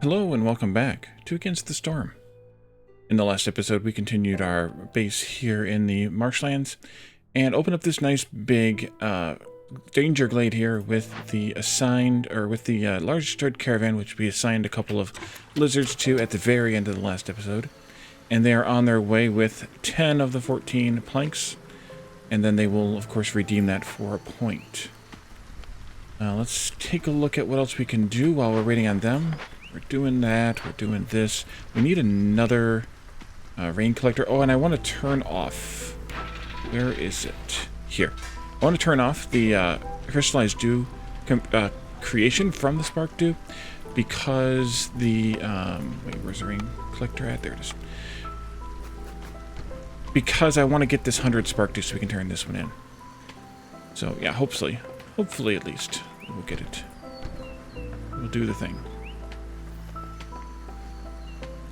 Hello and welcome back to Against the Storm. In the last episode, we continued our base here in the Marshlands and opened up this nice big danger glade here with the large destroyed caravan, which we assigned a couple of lizards to at the very end of the last episode. And they are on their way with 10 of the 14 planks, and then they will, of course, redeem that for a point. Let's take a look at what else we can do while we're waiting on them. We're doing that, we're doing this. We need another rain collector. Oh, and I want to turn off... Where is it? Here. I want to turn off the crystallized dew creation from the spark dew because the... wait, where's the rain collector at? There it is. Because I want to get this 100 spark dew so we can turn this one in. So, yeah, hopefully at least, we'll get it. We'll do the thing.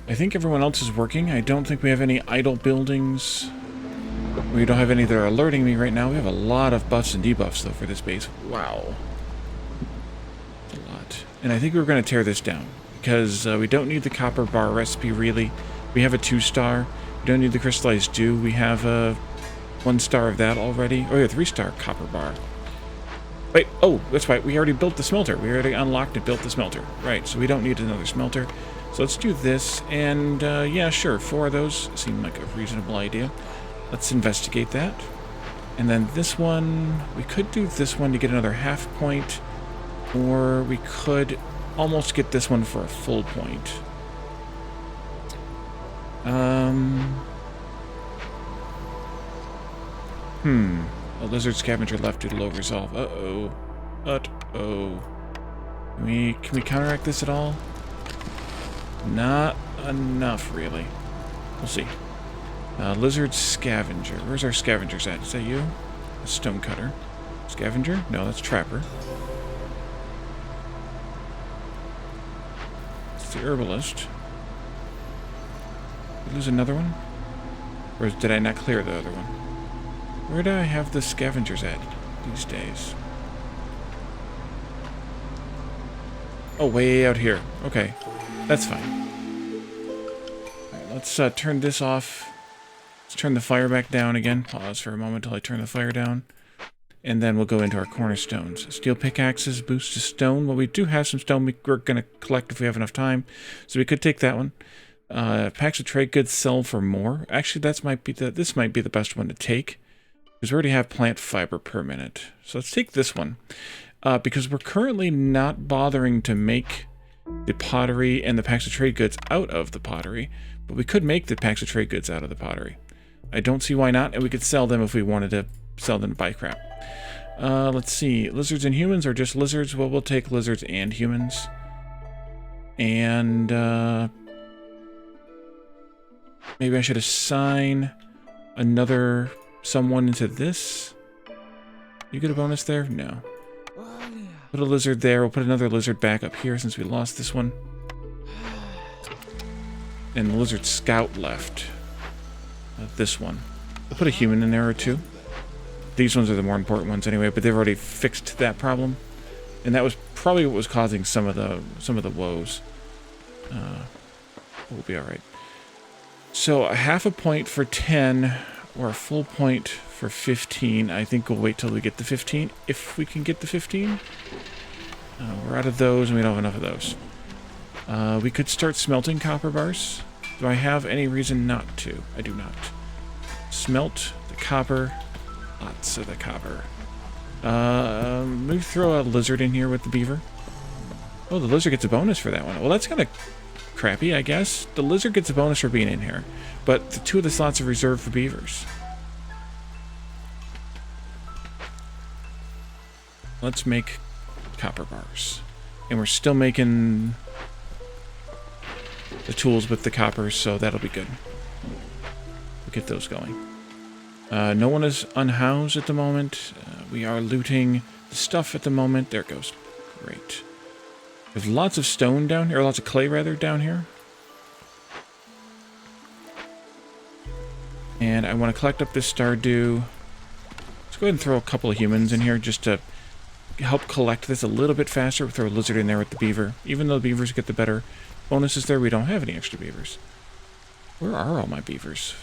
I think everyone else is working. I don't think we have any idle buildings. We don't have any that are alerting me right now. We have a lot of buffs and debuffs, though, for this base. Wow. A lot. And I think we're going to tear this down, because we don't need the copper bar recipe, really. We have a 2-star. We don't need the crystallized dew. We have a 1-star of that already. Oh, yeah, 3-star copper bar. Wait, oh, that's right. We already built the smelter. We already unlocked and built the smelter. Right, so we don't need another smelter. So let's do this, and yeah, sure, 4 of those seem like a reasonable idea. Let's investigate that. And then this one, we could do this one to get another half point, or we could almost get this one for a full point. A lizard scavenger left due to low resolve. Uh-oh. Uh-oh. Can we counteract this at all? Not enough, really. We'll see. Lizard scavenger. Where's our scavengers at? Is that you? A stonecutter. Scavenger? No, that's trapper. It's the herbalist. Did we lose another one? Or did I not clear the other one? Where do I have the scavengers at these days? Oh, way out here. Okay. That's fine. Alright, let's turn this off. Let's turn the fire back down again. Pause for a moment till I turn the fire down. And then we'll go into our cornerstones. Steel pickaxes boost to stone. Well, we do have some stone we're going to collect if we have enough time. So we could take that one. Packs of trade goods sell for more. Actually, this might be the best one to take, because we already have plant fiber per minute. So let's take this one. Because we're currently not bothering to make the pottery and the packs of trade goods out of the pottery, but we could make the packs of trade goods out of the pottery. I don't see why not, and we could sell them if we wanted to sell them to buy crap. Let's see, lizards and humans, or just lizards? Well, we'll take lizards and humans. And maybe I should assign another someone into this. You get a bonus there? No. Put a lizard there. We'll put another lizard back up here since we lost this one. And the lizard scout left. This one. We'll put a human in there or two. These ones are the more important ones anyway, but they've already fixed that problem. And that was probably what was causing some of the woes. We'll be alright. So a half a point for 10, or a full point for 15. I think we'll wait till we get the 15, if we can get the 15. We're out of those, and we don't have enough of those. We could start smelting copper bars. Do I have any reason not to? I do not. Smelt the copper. Lots of the copper. Maybe throw a lizard in here with the beaver. Oh, the lizard gets a bonus for that one. Well, that's kind of crappy, I guess. The lizard gets a bonus for being in here, but the 2 of the slots are reserved for beavers. Let's make copper bars. And we're still making the tools with the copper, so that'll be good. We'll get those going. No one is unhoused at the moment. We are looting the stuff at the moment. There it goes. Great. There's lots of stone down here, or lots of clay, rather, down here. And I want to collect up this Stardew. Let's go ahead and throw a couple of humans in here just to help collect this a little bit faster. We'll throw a lizard in there with the beaver. Even though the beavers get the better bonuses there. We don't have any extra beavers. Where are all my beavers?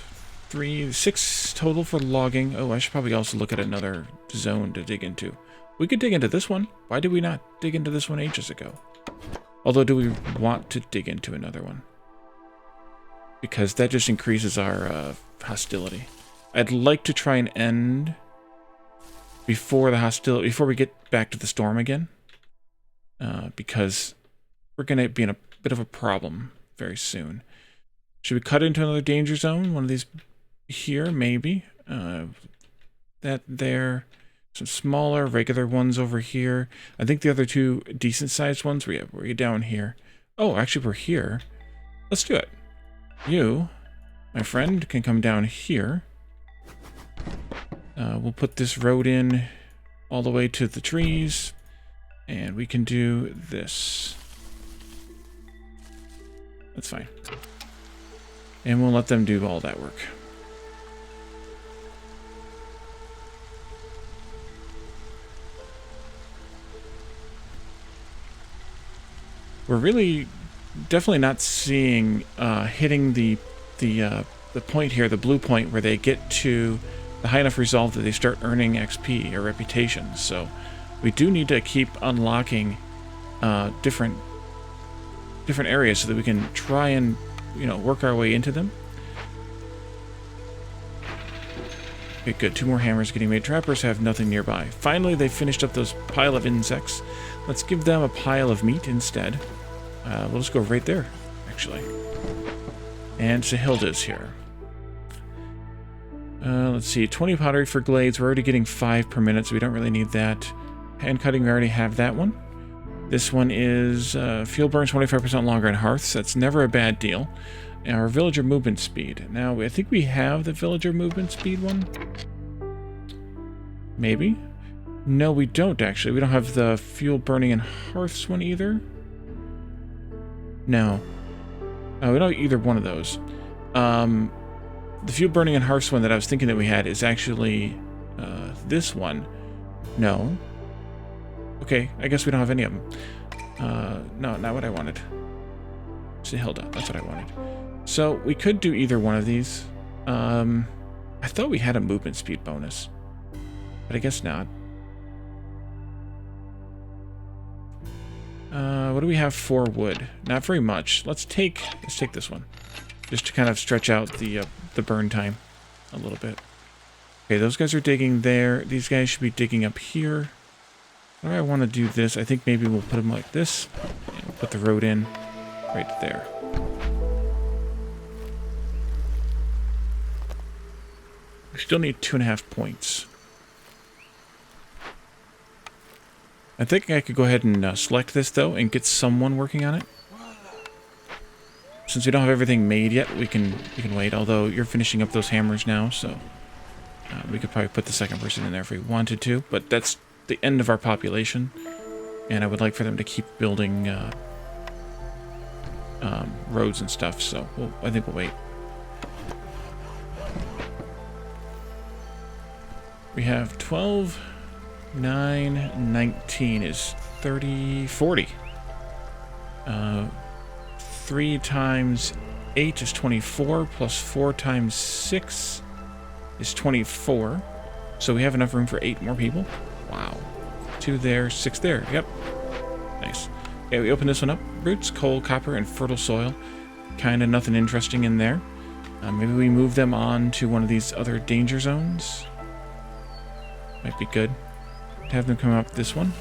6 total for logging. Oh, I should probably also look at another zone to dig into. We could dig into this one. Why did we not dig into this one ages ago? Although, do we want to dig into another one? Because that just increases our hostility. I'd like to try and end before we get back to the storm again. Because we're going to be in a bit of a problem very soon. Should we cut into another danger zone? One of these here, maybe. That there. Some smaller, regular ones over here. I think the other 2 decent-sized ones, we're down here. Oh, actually, we're here. Let's do it. You, my friend, can come down here. We'll put this road in all the way to the trees. And we can do this. That's fine. And we'll let them do all that work. We're really definitely not seeing hitting the point here, the blue point, where they get to the high enough resolve that they start earning XP or reputation. So we do need to keep unlocking different areas so that we can try and work our way into them. Okay, good. 2 more hammers getting made. Trappers have nothing nearby. Finally, they finished up those pile of insects. Let's give them a pile of meat instead. We'll just go right there, actually. And Sahilda's here. Let's see. 20 pottery for glades. We're already getting 5 per minute, so we don't really need that. Hand cutting, we already have that one. This one is fuel burns 25% longer on hearths. That's never a bad deal. Our villager movement speed. Now, I think we have the villager movement speed one. Maybe. No, we don't, actually. We don't have the fuel burning and hearths one either. No. Oh, we don't have either one of those. The fuel burning and hearths one that I was thinking that we had is actually this one. No. Okay, I guess we don't have any of them. No, not what I wanted. Sahilda, that's what I wanted. So, we could do either one of these. I thought we had a movement speed bonus. But I guess not. What do we have for wood? Not very much. Let's take this one. Just to kind of stretch out the burn time a little bit. Okay, those guys are digging there. These guys should be digging up here. How do I want to do this? I think maybe we'll put them like this. And we'll put the road in right there. We still need 2.5 points. I think I could go ahead and select this, though, and get someone working on it. Since we don't have everything made yet, we can wait. Although you're finishing up those hammers now, so we could probably put the second person in there if we wanted to. But that's the end of our population, and I would like for them to keep building roads and stuff. So I think we'll wait. We have 12, 9, 19 is 30, 40. 3 times 8 is 24, plus 4 times 6 is 24. So we have enough room for 8 more people. Wow. 2 there, 6 there. Yep. Nice. Okay, we open this one up. Roots, coal, copper, and fertile soil. Kind of nothing interesting in there. Maybe we move them on to one of these other danger zones. Might be good. Have them come up this one.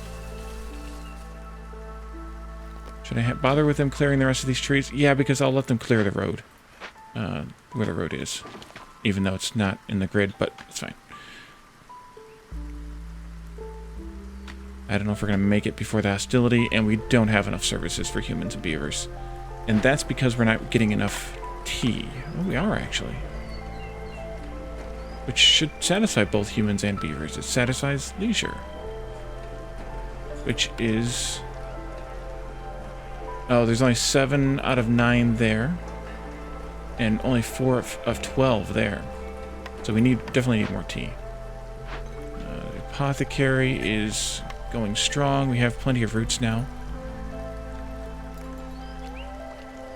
Should I bother with them clearing the rest of these trees? Yeah, because I'll let them clear the road. Where the road is. Even though it's not in the grid, but it's fine. I don't know if we're going to make it before the hostility, and we don't have enough services for humans and beavers. And that's because we're not getting enough tea. Oh, we are, actually. Which should satisfy both humans and beavers. It satisfies leisure. Which is... Oh, there's only 7 out of 9 there. And only 4 of 12 there. So we definitely need more tea. The apothecary is going strong. We have plenty of roots now.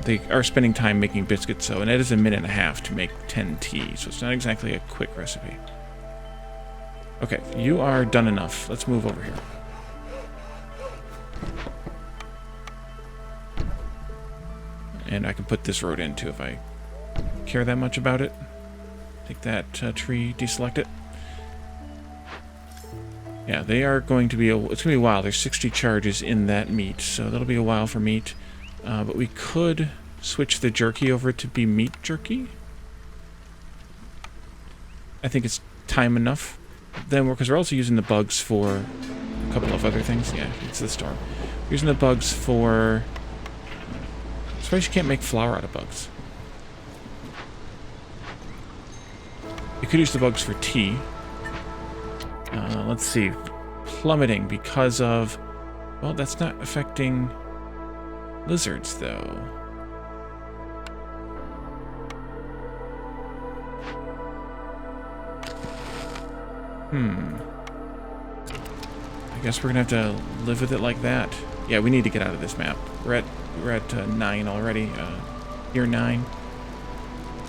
they are spending time making biscuits, so, and it is a minute and a half to make 10 tea, so it's not exactly a quick recipe. Okay, you are done enough. Let's move over here. And I can put this road in, too, if I care that much about it. Take that tree, deselect it. Yeah, they are going to be, it's going to be a while. There's 60 charges in that meat, so that'll be a while for meat. But we could switch the jerky over to be meat jerky. I think it's time enough. Then, because we're also using the bugs for a couple of other things. Yeah, it's the storm. We're using the bugs for... I suppose you can't make flour out of bugs. You could use the bugs for tea. Let's see. Plummeting because of... Well, that's not affecting lizards, though. I guess we're gonna have to live with it like that. Yeah, we need to get out of this map. We're at 9 already. Year 9.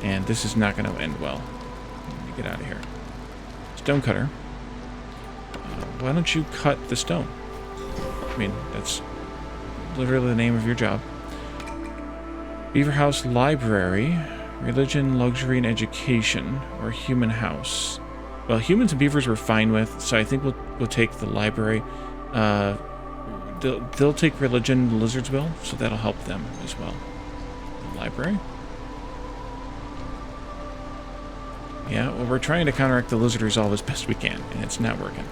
And this is not gonna end well. We need to get out of here. Stone cutter. Why don't you cut the stone? I mean, that's literally the name of your job. Beaver House Library. Religion, Luxury, and Education. Or Human House. Well, humans and beavers we're fine with, so I think we'll take the library. They'll take religion, the lizards will, so that'll help them as well. The library. Yeah, well, we're trying to counteract the lizard resolve as best we can, and it's not working.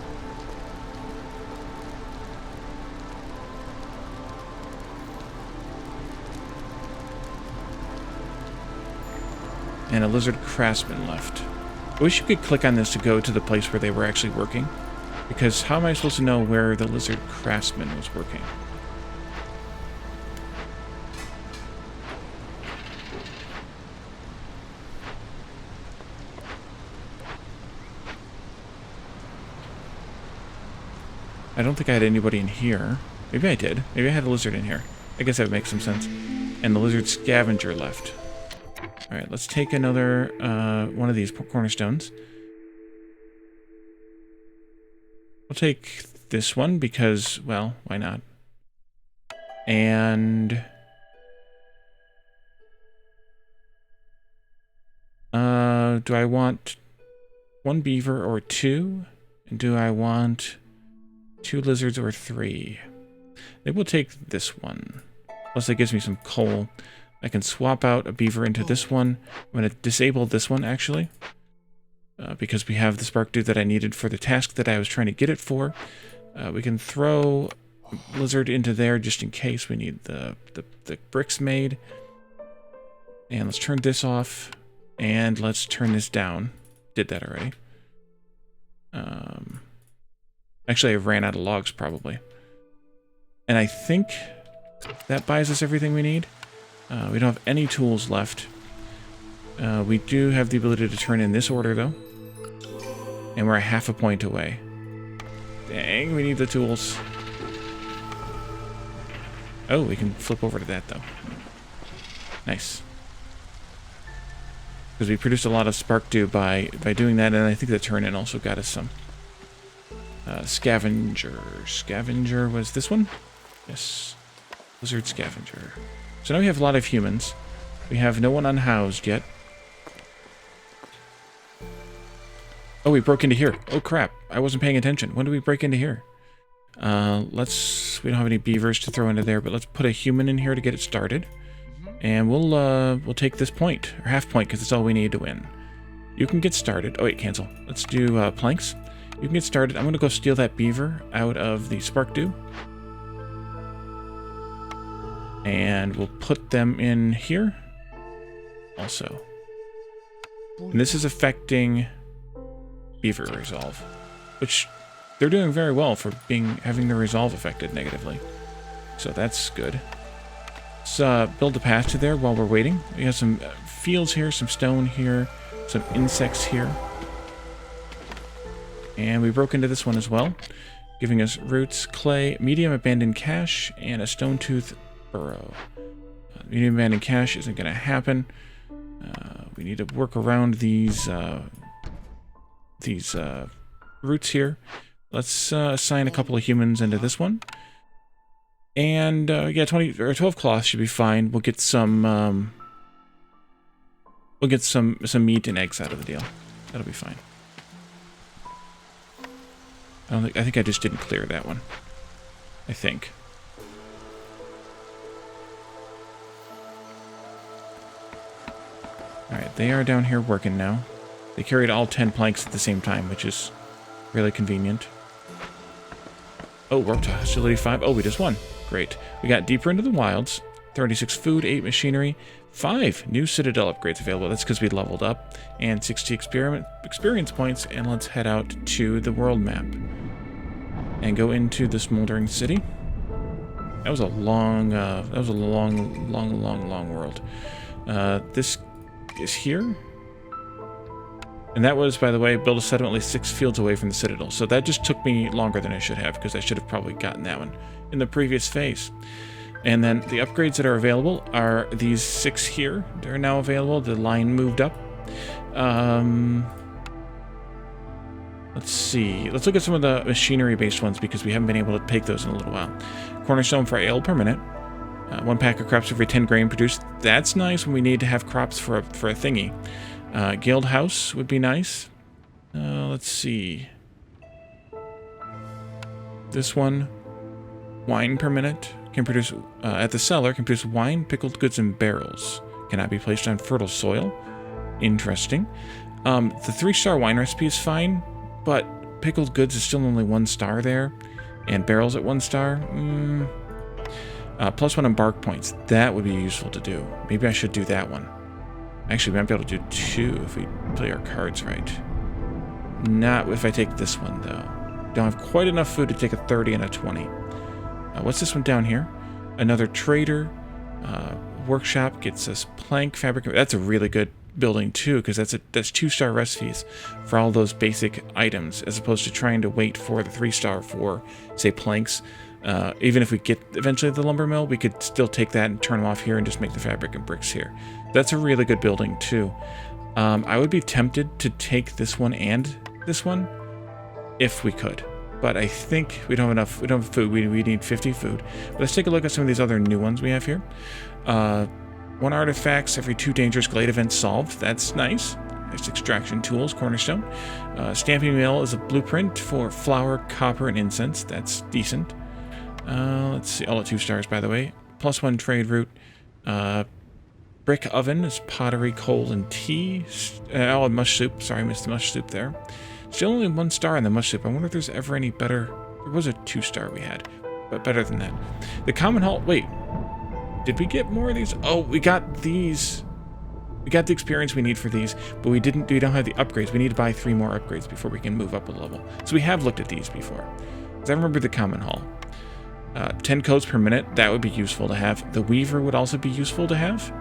And a lizard craftsman left. I wish you could click on this to go to the place where they were actually working. Because how am I supposed to know where the lizard craftsman was working? I don't think I had anybody in here. Maybe I did. Maybe I had a lizard in here. I guess that would make some sense. And the lizard scavenger left. Alright, let's take another one of these cornerstones. We'll take this one because, well, why not? And... do I want 1 beaver or 2? And do I want 2 lizards or 3? Maybe we'll take this one. Plus that gives me some coal. I can swap out a beaver into this one. I'm going to disable this one, actually. Because we have the spark dude that I needed for the task that I was trying to get it for. We can throw lizard into there just in case we need the bricks made. And let's turn this off. And let's turn this down. Did that already. Actually, I ran out of logs, probably. And I think that buys us everything we need. We don't have any tools left. We do have the ability to turn in this order, though. And we're a half a point away. Dang, we need the tools. Oh, we can flip over to that, though. Nice. Because we produced a lot of spark dew by doing that, and I think the turn-in also got us some. Scavenger. Scavenger was this one? Yes. Lizard scavenger. So now we have a lot of humans. We have no one unhoused yet. Oh, we broke into here. Oh, crap. I wasn't paying attention. When did we break into here? We don't have any beavers to throw into there, but let's put a human in here to get it started. And we'll take this point, or half point, because it's all we need to win. You can get started. Oh, wait, cancel. Let's do planks. You can get started. I'm going to go steal that beaver out of the spark dew. And we'll put them in here. Also. And this is affecting beaver resolve. Which they're doing very well for having their resolve affected negatively. So that's good. Let's build a path to there while we're waiting. We have some fields here, some stone here, some insects here. And we broke into this one as well, giving us roots, clay, medium abandoned cache, and a stone tooth burrow. Unit abandoned cache isn't going to happen. We need to work around these routes here. Let's assign a couple of humans into this one. And yeah, 20 or 12 cloth should be fine. We'll get some meat and eggs out of the deal. That'll be fine. I think I just didn't clear that one. I think. Alright, they are down here working now. They carried all 10 planks at the same time, which is really convenient. Oh, we're up to hostility 5. Oh, we just won. Great. We got deeper into the wilds. 36 food, 8 machinery, 5 new citadel upgrades available. That's because we leveled up. And 60 experience points. And let's head out to the world map. And go into the smoldering city. That was a long world. This is here. And that was, by the way, build a settlement at least 6 fields away from the citadel. So that just took me longer than I should have, because I should have probably gotten that one in the previous phase. And then the upgrades that are available are these 6 here. They're now available. The line moved up. Let's see. Let's look at some of the machinery-based ones, because we haven't been able to take those in a little while. Cornerstone for ale per minute. 1 pack of crops every 10 grain produced. That's nice when we need to have crops for a thingy. Guild house would be nice. Let's see. This one, wine per minute, can produce, at the cellar, can produce wine, pickled goods, and barrels. Cannot be placed on fertile soil. Interesting. The 3-star wine recipe is fine, but pickled goods is still only 1 star there, and barrels at 1 star. +1 embark points. That would be useful to do. Maybe I should do that one. Actually, we might be able to do 2 if we play our cards right. Not if I take this one, though. Don't have quite enough food to take a 30 and a 20. What's this one down here? Another trader. Workshop gets us plank, fabric. That's a really good building, too, because that's 2-star recipes for all those basic items, as opposed to trying to wait for the 3-star for, say, planks. Even if we get eventually the lumber mill, we could still take that and turn them off here and just make the fabric and bricks here. That's a really good building too. I would be tempted to take this one and this one if we could, but I think we don't have enough. We don't have food. We need 50 food. But let's take a look at some of these other new ones we have here. 1 artifacts every 2 dangerous glade events solved. That's nice. There's extraction tools, cornerstone. Stamping mill is a blueprint for flour, copper, and incense. That's decent. Let's see, all at 2 stars, by the way. +1 trade route. Brick oven is pottery, coal, and tea. Oh, mush soup. Sorry, I missed the mush soup there. Still only 1 star in the mush soup. I wonder if there's ever any better. There was a 2-star we had, but better than that. The common hall. Wait, did we get more of these? Oh, we got these. We got the experience we need for these, but we don't have the upgrades. We need to buy 3 more upgrades before we can move up a level. So we have looked at these before. Because I remember the common hall. 10 coats per minute, that would be useful to have. The weaver would also be useful to have.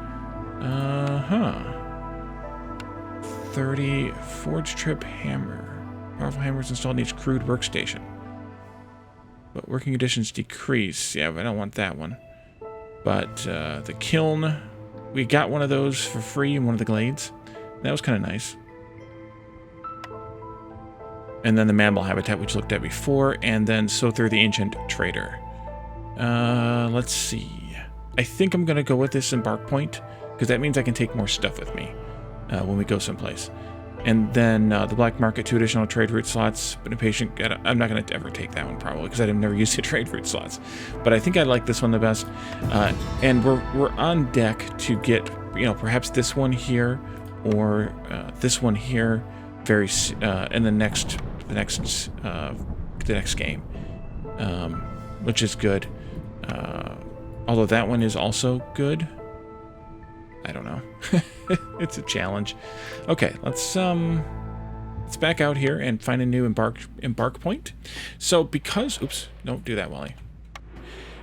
30 forge trip hammer. Powerful hammers installed in each crude workstation. But working conditions decrease. Yeah, I don't want that one. But the kiln, we got one of those for free in one of the glades. That was kind of nice. And then the mammal habitat, which looked at before, and then Sother the Ancient Trader. Let's see. I think I'm going to go with this embark point, because that means I can take more stuff with me when we go someplace. And then the black market, 2 additional trade route slots, but impatient. I'm not going to ever take that one probably, because I've never used the trade route slots. But I think I like this one the best. And we're on deck to get, perhaps this one here, or this one here, in the next game, which is good. Although that one is also good. I don't know. It's a challenge. Okay, let's back out here and find a new embark point. So oops, don't do that, Wally.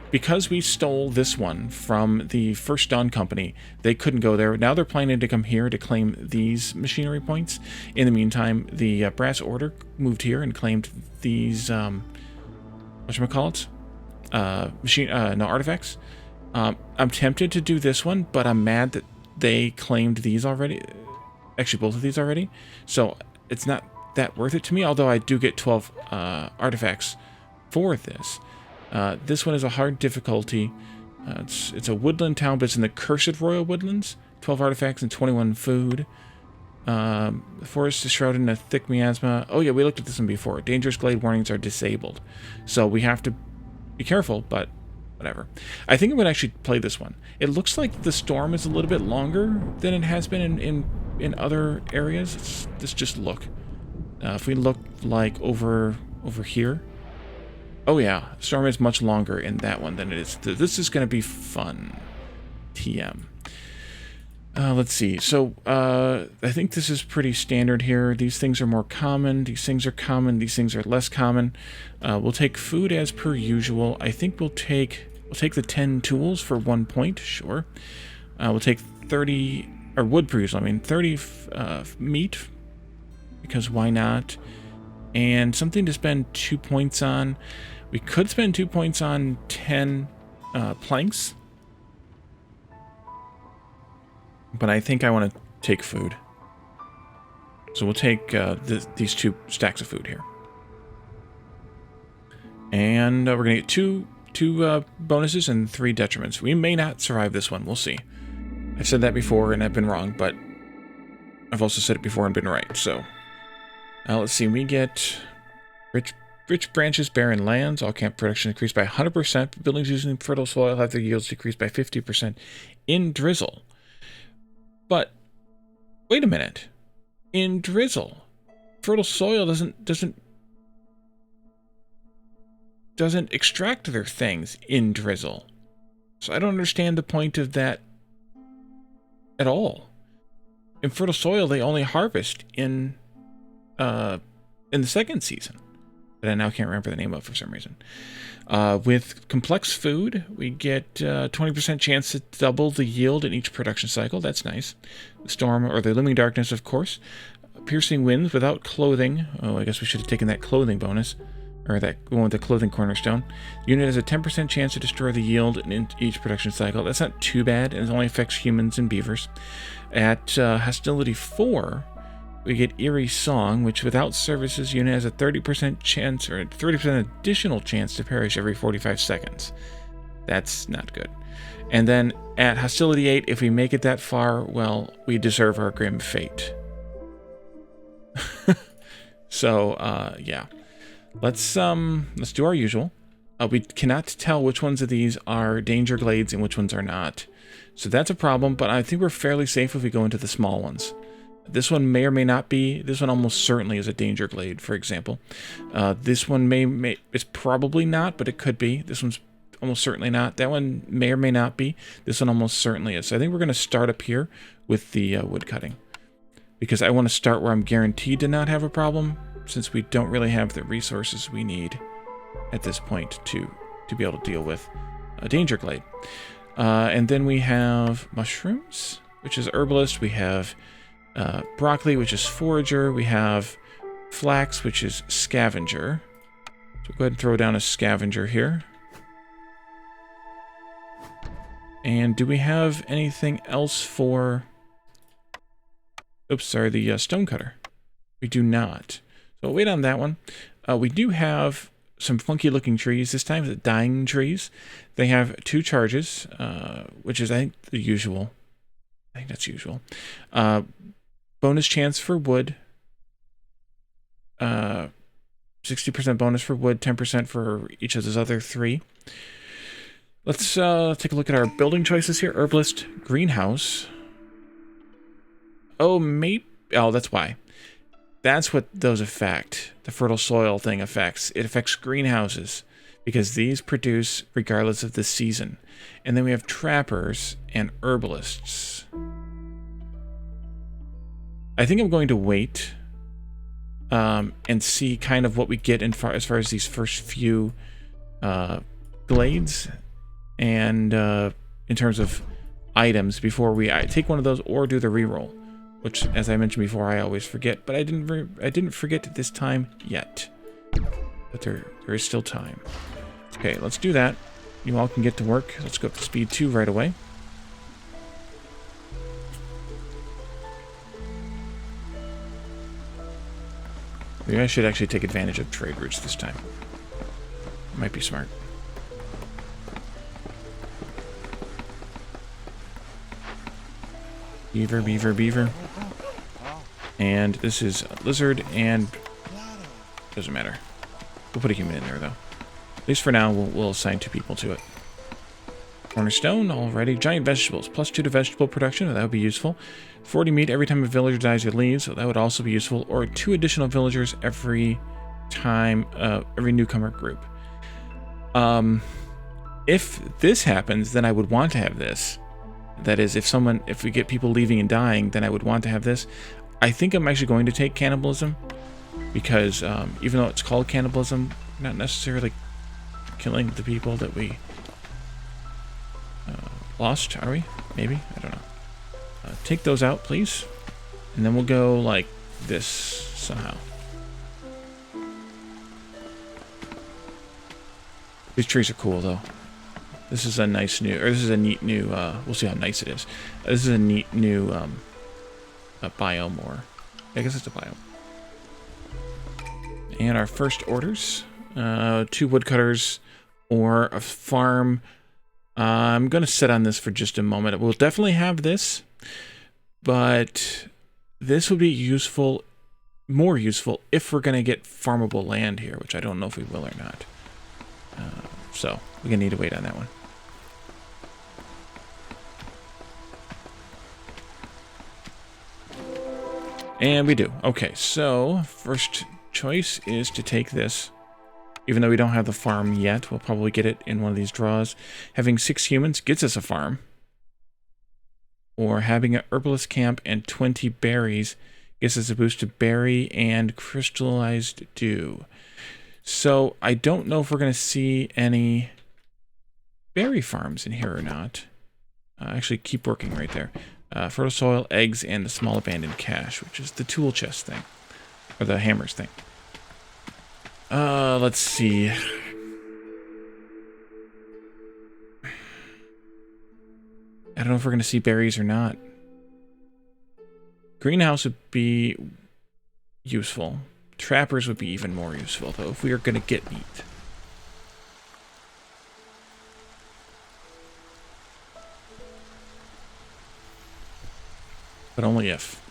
Because we stole this one from the First Dawn Company, they couldn't go there. Now they're planning to come here to claim these machinery points. In the meantime, the Brass Order moved here and claimed these, whatchamacallit? Artifacts. I'm tempted to do this one, but I'm mad that they claimed these already. Actually, both of these already. So it's not that worth it to me, although I do get 12 artifacts for this. This one is a hard difficulty. It's a woodland town, but it's in the Cursed Royal Woodlands. 12 artifacts and 21 food. The forest is shrouded in a thick miasma. Oh yeah, we looked at this one before. Dangerous glade warnings are disabled. So we have to be careful, but whatever. I think I'm going to actually play this one. It looks like the storm is a little bit longer than it has been in other areas. Let's just look. If we look like over here. Oh yeah, storm is much longer in that one than it is. This is going to be fun. TM. Let's see. So, I think this is pretty standard here. These things are more common. These things are common. These things are less common. We'll take food as per usual. I think we'll take the 10 tools for 1 point. Sure. We'll take 30, or wood per usual. I mean, 30 meat, because why not? And something to spend 2 points on. We could spend 2 points on 10 planks. But I think I want to take food. So we'll take these 2 stacks of food here. And we're going to get two bonuses and 3 detriments. We may not survive this one. We'll see. I've said that before and I've been wrong, but I've also said it before and been right. So let's see. We get rich branches, barren lands. All camp production increased by 100%. Buildings using fertile soil have their yields decreased by 50% in drizzle. But wait a minute. In drizzle, fertile soil doesn't extract their things in drizzle. So I don't understand the point of that at all. In fertile soil, they only harvest in the second season, that I now can't remember the name of for some reason. With complex food, we get 20% chance to double the yield in each production cycle. That's nice. The storm, or the looming darkness, of course. Piercing winds without clothing. Oh, I guess we should have taken that clothing bonus, or that one with the clothing cornerstone. The unit has a 10% chance to destroy the yield in each production cycle. That's not too bad, and it only affects humans and beavers. At hostility 4, we get Eerie Song, which without services, unit has a 30% chance, or 30% additional chance to perish every 45 seconds. That's not good. And then at hostility 8, if we make it that far, well, we deserve our grim fate. So, yeah. Let's do our usual. We cannot tell which ones of these are danger glades and which ones are not. So that's a problem, but I think we're fairly safe if we go into the small ones. This one may or may not be. This one almost certainly is a danger glade, for example. This one it's probably not, but it could be. This one's almost certainly not. That one may or may not be. This one almost certainly is. So I think we're going to start up here with the wood cutting, because I want to start where I'm guaranteed to not have a problem, since we don't really have the resources we need at this point to be able to deal with a danger glade. And then we have mushrooms, which is herbalist. We have broccoli, which is forager. We have flax, which is scavenger. So go ahead and throw down a scavenger here. And do we have anything else for... Oops, sorry, the stonecutter. We do not. So wait on that one. We do have some funky looking trees. This time the dying trees. They have 2 charges, which is, I think, the usual. I think that's usual. Bonus chance for wood. 60% bonus for wood, 10% for each of those other 3. Let's take a look at our building choices here. Herbalist, greenhouse. Oh, maybe... Oh, that's why. That's what those affect. The fertile soil thing affects. It affects greenhouses, because these produce regardless of the season. And then we have trappers and herbalists. I think I'm going to wait and see kind of what we get as far as these first few glades, and in terms of items, before we take one of those or do the reroll, which, as I mentioned before, I always forget. But I didn't forget this time yet. But there is still time. Okay, let's do that. you all can get to work. Let's go up to speed 2 right away. Maybe I should actually take advantage of trade routes this time. Might be smart. Beaver, beaver, beaver. And this is a lizard, and doesn't matter. We'll put a human in there, though. At least for now, we'll assign 2 people to it. Cornerstone, already. Giant vegetables, +2 to vegetable production, that would be useful. 40 meat every time a villager dies or leaves, so that would also be useful. Or 2 additional villagers every time, every newcomer group. If this happens, then I would want to have this. That is, if we get people leaving and dying, then I would want to have this. I think I'm actually going to take cannibalism, because even though it's called cannibalism, not necessarily killing the people that we lost, are we? Maybe? I don't know. Take those out, please. And then we'll go like this somehow. These trees are cool, though. This is a nice new, or this is a neat new, we'll see how nice it is. This is a neat new biome, or I guess it's a biome. And our first orders, 2 woodcutters or a farm. I'm going to sit on this for just a moment. We'll definitely have this, but this will be useful, more useful, if we're going to get farmable land here, which I don't know if we will or not. So we're going to need to wait on that one. And we do. Okay, so first choice is to take this. Even though we don't have the farm yet, we'll probably get it in one of these draws. Having 6 humans gets us a farm. Or having an herbalist camp and 20 berries gives us a boost to berry and crystallized dew. So I don't know if we're going to see any berry farms in here or not. Actually, keep working right there. Fertile soil, eggs, and the small abandoned cache, which is the tool chest thing. Or the hammers thing. Let's see. I don't know if we're going to see berries or not. Greenhouse would be useful. Trappers would be even more useful, though, if we are going to get meat. But only if.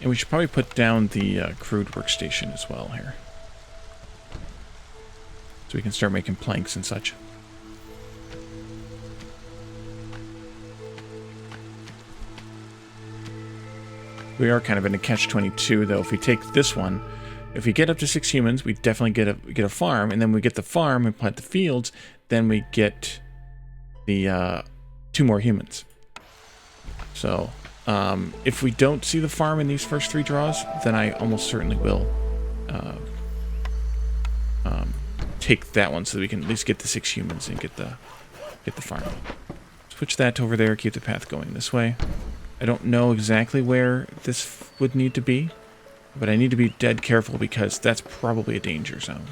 And we should probably put down the crude workstation as well here. So we can start making planks and such. We are kind of in a catch-22, though. If we take this one, if we get up to 6 humans, we definitely get a farm, and then we get the farm and plant the fields, then we get the 2 more humans. So if we don't see the farm in these first 3 draws, then I almost certainly will take that one so that we can at least get the 6 humans and get the farm. Switch that over there, keep the path going this way. I don't know exactly where this would need to be, but I need to be dead careful because that's probably a danger zone.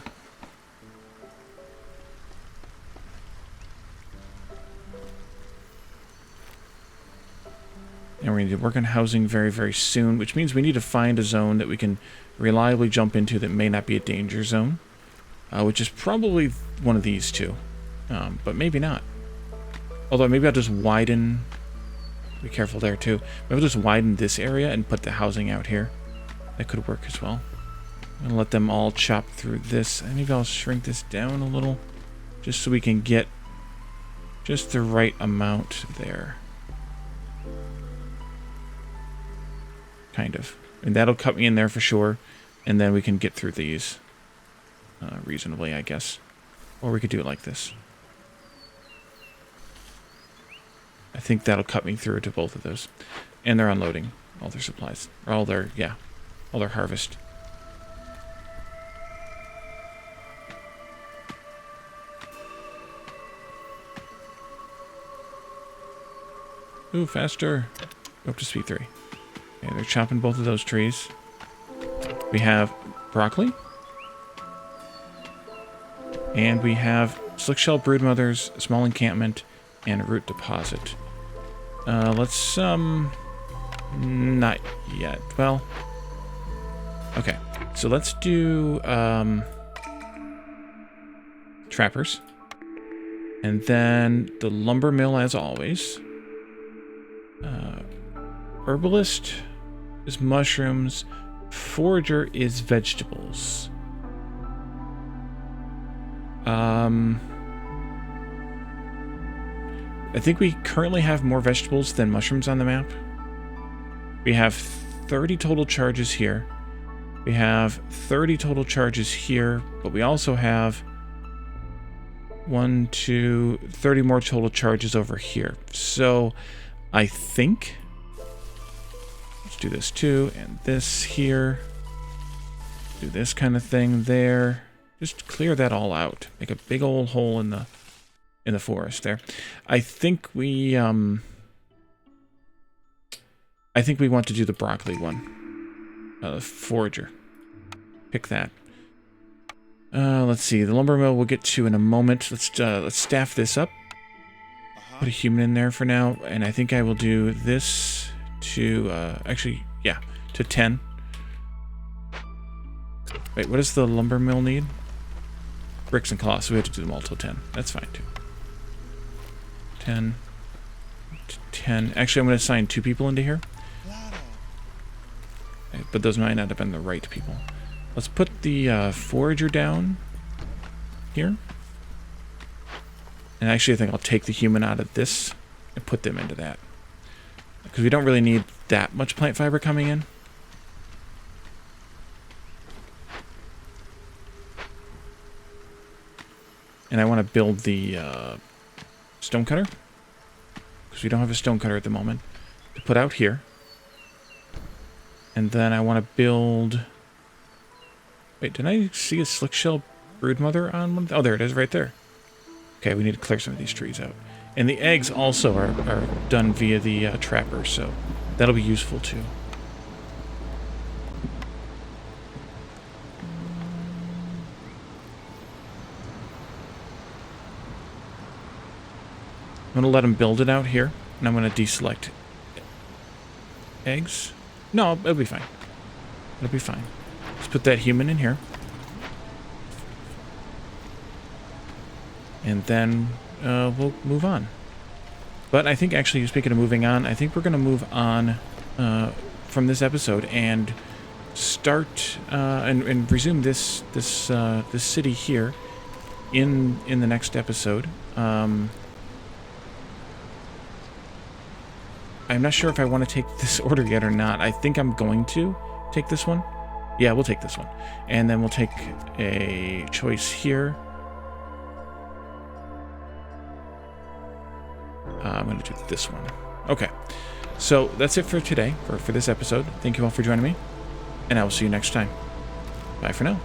And we're going to work on housing very, very soon, which means we need to find a zone that we can reliably jump into that may not be a danger zone, which is probably one of these 2, but maybe not. Although maybe I'll just widen... Be careful there, too. Maybe I'll just widen this area and put the housing out here. That could work as well. I'm going to let them all chop through this. Maybe I'll shrink this down a little, just so we can get just the right amount there. Kind of. And that'll cut me in there for sure. And then we can get through these reasonably, I guess. Or we could do it like this. I think that'll cut me through to both of those. And they're unloading all their supplies. Or all their, yeah, all their harvest. Ooh, faster. Go up to speed 3. Okay, they're chopping both of those trees. We have broccoli. And we have slick-shell broodmothers, small encampment, and a root deposit. Let's, not yet. Well, okay. So let's do, trappers. And then the lumber mill, as always. Herbalist is mushrooms. Forager is vegetables. I think we currently have more vegetables than mushrooms on the map. We have 30 total charges here. We have 30 total charges here, but we also have 30 more total charges over here. So I think let's do this too, and this here. Do this kind of thing there. Just clear that all out. Make a big old hole in the forest there. I think we want to do the broccoli one. Forager. Pick that. Let's see. The lumber mill we'll get to in a moment. Let's staff this up. Put a human in there for now, and I think I will do this to actually, yeah, to 10. Wait, what does the lumber mill need? Bricks and cloth, so we have to do them all till 10. That's fine too. 10 to 10. Actually, I'm going to assign 2 people into here. But those might not have been the right people. Let's put the forager down here. And actually, I think I'll take the human out of this and put them into that. Because we don't really need that much plant fiber coming in. And I want to build the stonecutter. Because we don't have a stonecutter at the moment. To put out here. And then I want to build... Wait, did I see a slick-shell broodmother on one? Oh, there it is, right there. Okay, we need to clear some of these trees out. And the eggs also are done via the trapper, so that'll be useful too. I'm going to let them build it out here, and I'm going to deselect eggs. No, it'll be fine. It'll be fine. Let's put that human in here. And then we'll move on. But I think, actually, speaking of moving on, I think we're going to move on from this episode and start and resume this city here in the next episode. I'm not sure if I want to take this order yet or not. I think I'm going to take this one. Yeah, we'll take this one. And then we'll take a choice here. I'm going to do this one. Okay. So that's it for today, for this episode. Thank you all for joining me. And I will see you next time. Bye for now.